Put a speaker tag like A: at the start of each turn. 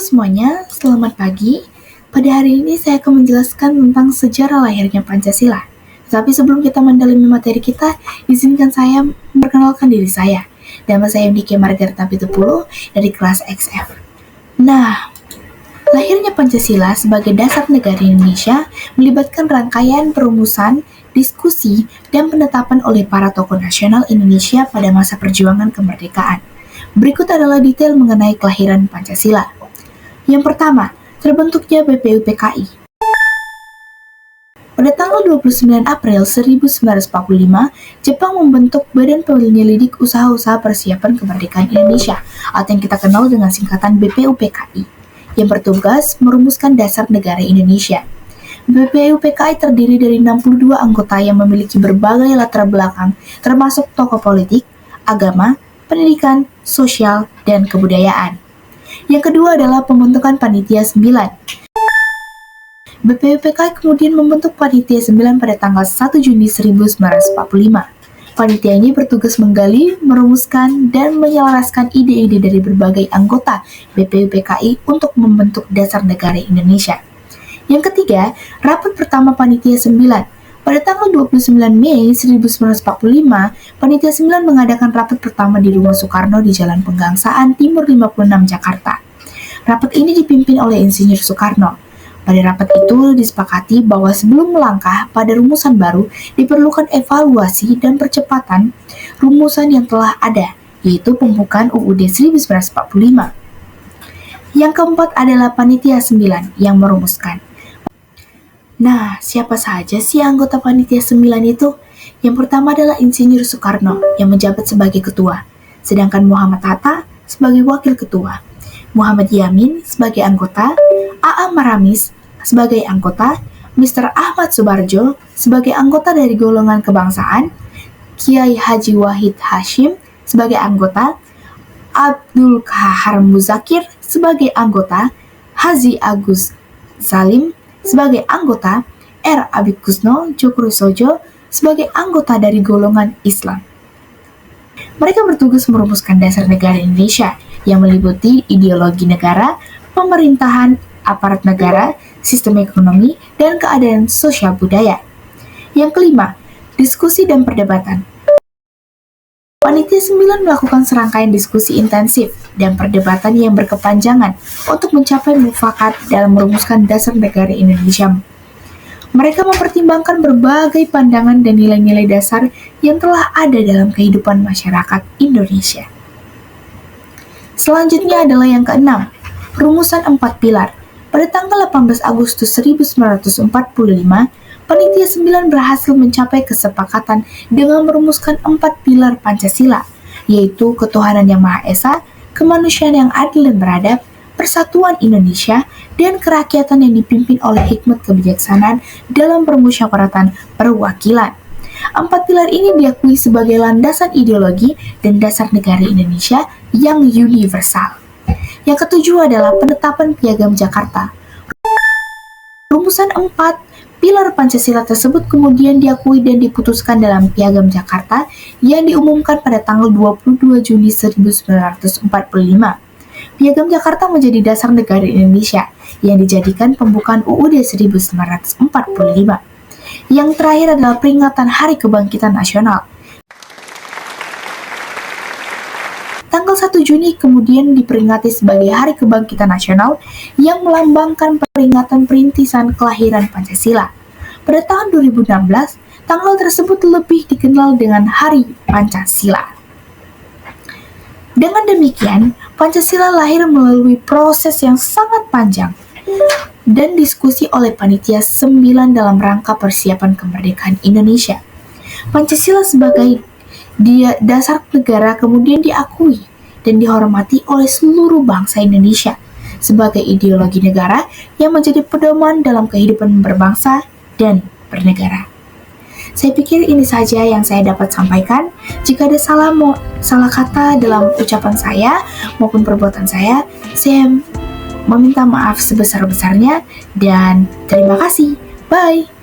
A: semuanya, selamat pagi. Pada hari ini saya akan menjelaskan tentang sejarah lahirnya Pancasila. Tetapi sebelum kita mendalami materi kita, izinkan saya memperkenalkan diri saya. Nama saya Yundike Margareta Pitupulu dari kelas XF. Nah, lahirnya Pancasila sebagai dasar negara Indonesia melibatkan rangkaian perumusan, diskusi, dan penetapan oleh para tokoh nasional Indonesia pada masa perjuangan kemerdekaan. Berikut adalah detail mengenai kelahiran Pancasila. Yang pertama, terbentuknya BPUPKI. Pada tanggal 29 April 1945, Jepang membentuk Badan Penyelidik Usaha-Usaha Persiapan Kemerdekaan Indonesia, atau yang kita kenal dengan singkatan BPUPKI, yang bertugas merumuskan dasar negara Indonesia. BPUPKI terdiri dari 62 anggota yang memiliki berbagai latar belakang, termasuk tokoh politik, agama, pendidikan, sosial, dan kebudayaan. Yang kedua adalah pembentukan Panitia 9. BPUPKI kemudian membentuk Panitia 9 pada tanggal 1 Juni 1945. Panitia ini bertugas menggali, merumuskan, dan menyelaraskan ide-ide dari berbagai anggota BPUPKI untuk membentuk dasar negara Indonesia. Yang ketiga, rapat pertama Panitia 9. Pada tanggal 29 Mei 1945, Panitia 9 mengadakan rapat pertama di Rumah Soekarno di Jalan Penggangsaan Timur 56 Jakarta. Rapat ini dipimpin oleh Insinyur Soekarno. Pada rapat itu disepakati bahwa sebelum melangkah pada rumusan baru, diperlukan evaluasi dan percepatan rumusan yang telah ada, yaitu pembukaan UUD 1945. Yang keempat adalah Panitia 9 yang merumuskan. Nah, siapa saja sih anggota Panitia 9 itu? Yang pertama adalah Insinyur Soekarno yang menjabat sebagai ketua, sedangkan Muhammad Hatta sebagai wakil ketua, Muhammad Yamin sebagai anggota, A.A. Maramis sebagai anggota, Mr. Ahmad Subarjo sebagai anggota dari golongan kebangsaan, Kiai Haji Wahid Hashim sebagai anggota, Abdul Kahar Muzakir sebagai anggota, Haji Agus Salim sebagai anggota, R. Abid Kusno Djokroesojo sebagai anggota dari golongan Islam. Mereka bertugas merumuskan dasar negara Indonesia yang meliputi ideologi negara, pemerintahan, aparat negara, sistem ekonomi, dan keadaan sosial budaya. Yang kelima, diskusi dan perdebatan. Panitia 9 melakukan serangkaian diskusi intensif dan perdebatan yang berkepanjangan untuk mencapai mufakat dalam merumuskan dasar negara Indonesia. Mereka mempertimbangkan berbagai pandangan dan nilai-nilai dasar yang telah ada dalam kehidupan masyarakat Indonesia. Selanjutnya adalah yang keenam, rumusan 4 pilar. Pada tanggal 18 Agustus 1945, Panitia 9 berhasil mencapai kesepakatan dengan merumuskan 4 pilar Pancasila, yaitu ketuhanan yang Maha Esa, kemanusiaan yang adil dan beradab, persatuan Indonesia, dan kerakyatan yang dipimpin oleh hikmat kebijaksanaan dalam permusyawaratan perwakilan. 4 pilar ini diakui sebagai landasan ideologi dan dasar negara Indonesia yang universal. Yang ketujuh adalah penetapan Piagam Jakarta. Rumusan 4 pilar Pancasila tersebut kemudian diakui dan diputuskan dalam Piagam Jakarta yang diumumkan pada tanggal 22 Juni 1945. Piagam Jakarta menjadi dasar negara Indonesia yang dijadikan pembukaan UUD 1945. Yang terakhir adalah peringatan Hari Kebangkitan Nasional. Tanggal 1 Juni kemudian diperingati sebagai Hari Kebangkitan Nasional yang melambangkan peringatan perintisan kelahiran Pancasila. Pada tahun 2016, tanggal tersebut lebih dikenal dengan Hari Pancasila. Dengan demikian, Pancasila lahir melalui proses yang sangat panjang dan diskusi oleh Panitia 9 dalam rangka persiapan kemerdekaan Indonesia. Pancasila sebagai dasar negara kemudian diakui dan dihormati oleh seluruh bangsa Indonesia sebagai ideologi negara yang menjadi pedoman dalam kehidupan berbangsa dan bernegara. Saya pikir ini saja yang saya dapat sampaikan. Jika ada salah kata dalam ucapan saya maupun perbuatan saya meminta maaf sebesar-besarnya dan terima kasih. Bye!